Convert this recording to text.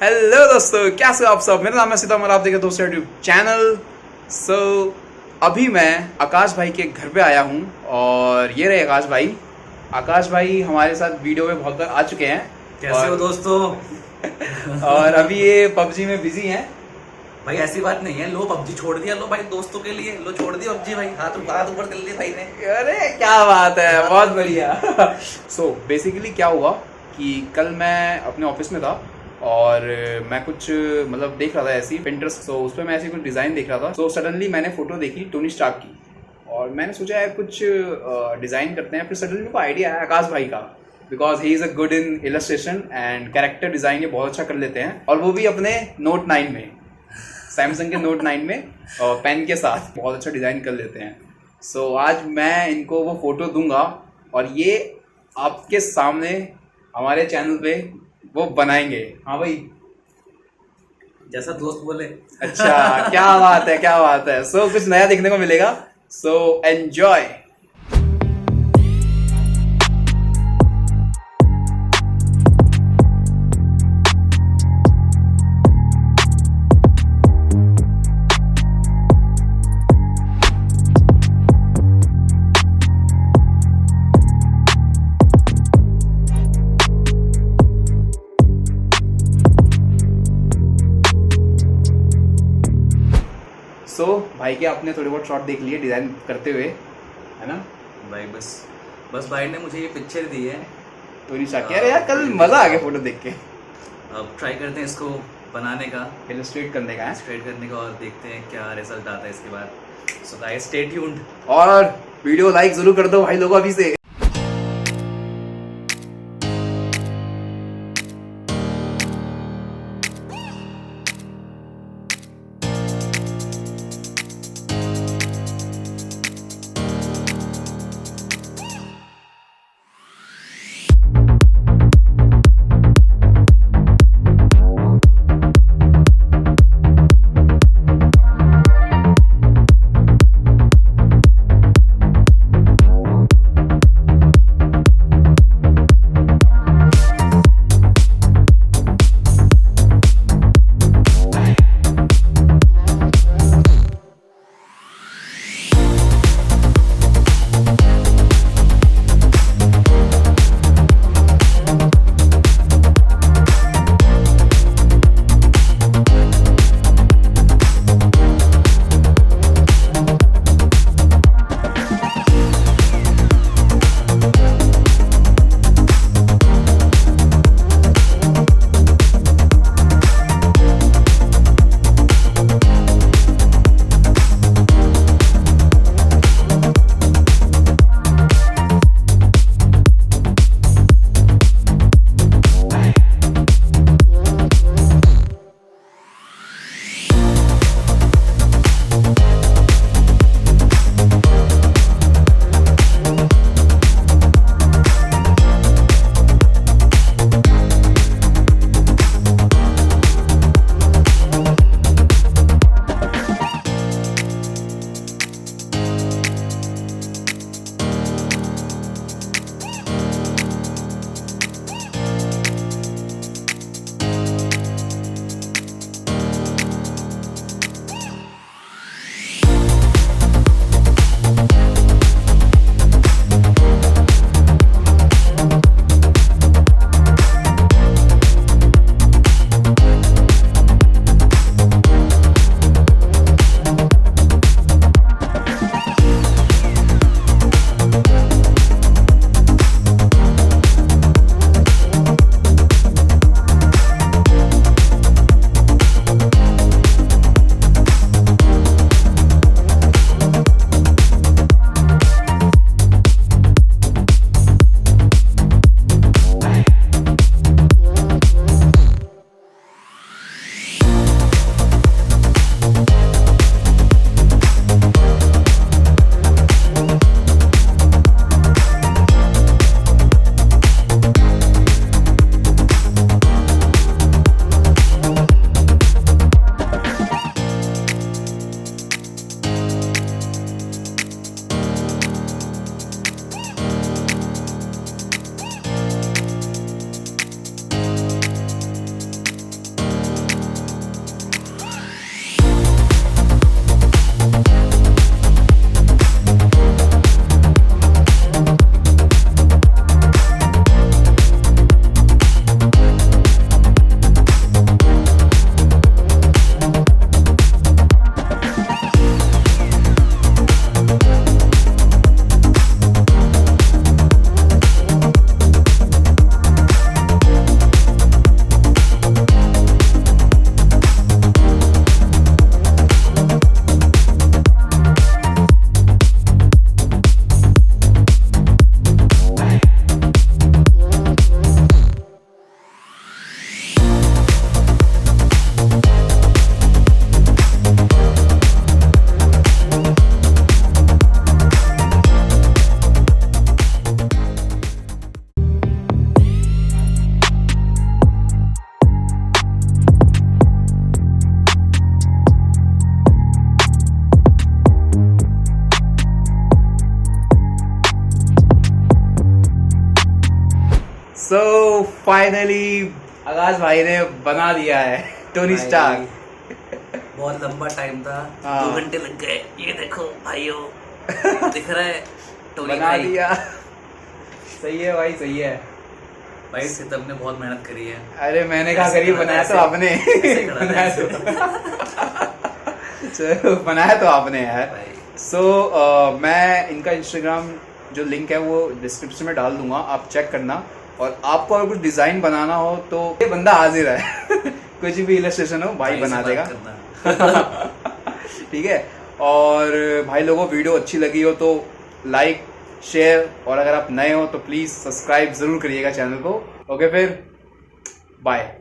Hello दोस्तों, कैसे हो आप सब। मेरा नाम है सीता और आप देखें दोस्तों यूट्यूब चैनल। अभी मैं आकाश भाई के घर पे आया हूँ और ये रहे आकाश भाई। आकाश भाई हमारे साथ वीडियो में बहुत बार आ चुके हैं। कैसे हो दोस्तों? और अभी ये पबजी में बिजी हैं। भाई ऐसी बात नहीं है, लो पबजी छोड़ दिया, लो भाई दोस्तों के लिए लो छोड़ दिया पबजी भाई, हाथ ऊपर कर लिए भाई ने। अरे क्या बात है, बहुत बढ़िया। बेसिकली क्या हुआ कि कल मैं अपने ऑफिस में था और मैं कुछ मतलब देख रहा था ऐसी Pinterest, उस पर मैं ऐसी कुछ डिज़ाइन देख रहा था। सडनली मैंने फोटो देखी टोनी स्टार्क की और मैंने सोचा यार कुछ डिज़ाइन करते हैं। फिर सडनली मेरे को आइडिया आया आकाश भाई का, because he is a good in illustration and character design, ये बहुत अच्छा कर लेते हैं। और वो भी अपने Note 9 में, सैमसंग के Note 9 में पेन के साथ बहुत अच्छा डिज़ाइन कर लेते हैं। आज मैं इनको वो फोटो दूंगा और ये आपके सामने हमारे चैनल पे वो बनाएंगे। हाँ भाई, जैसा दोस्त बोले। अच्छा क्या बात है, क्या बात है। कुछ नया देखने को मिलेगा। एंजॉय। भाई के आपने थोड़े बहुत शॉट देख लिए डिज़ाइन करते हुए, है ना भाई? बस भाई ने मुझे ये पिक्चर दी है टोनी स्टार्क। अरे यार कल मज़ा आ गया फोटो देख के। अब ट्राई करते हैं इसको बनाने का, इलस्ट्रेट करने का और देखते हैं क्या रिजल्ट आता है इसके बाद। सो गाइस स्टे ट्यून्ड और वीडियो लाइक जरूर कर दो भाई लोगों अभी से। सो फाइनली आकाश भाई ने बना दिया है टोनी भाई, स्टार्क। बहुत लंबा टाइम था, हाँ। 2 घंटे लग गए। ये देखो भाइयों, दिख रहा है टोनी बना भाई। दिया। सही है भाई, सही है भाई सितम ने बहुत मेहनत करी है। अरे मैंने कहा ऐसे करिए, खड़ा था, बनाया तो ऐसे- आपने ऐसे खड़ा था, बनाया ऐसे। तो चलो, बनाया तो आपने यार। भाई सो मैं इनका इंस्टाग्राम जो लिंक है वो डिस्क्रिप्शन में डाल दूंगा, आप चेक करना। और आपको अगर कुछ डिजाइन बनाना हो तो ये बंदा हाजिर है कुछ भी इलस्ट्रेशन हो भाई बना से देगा। बात करना। ठीक है। और भाई लोगों वीडियो अच्छी लगी हो तो लाइक शेयर, और अगर आप नए हो तो प्लीज सब्सक्राइब जरूर करिएगा चैनल को। ओके फिर बाय।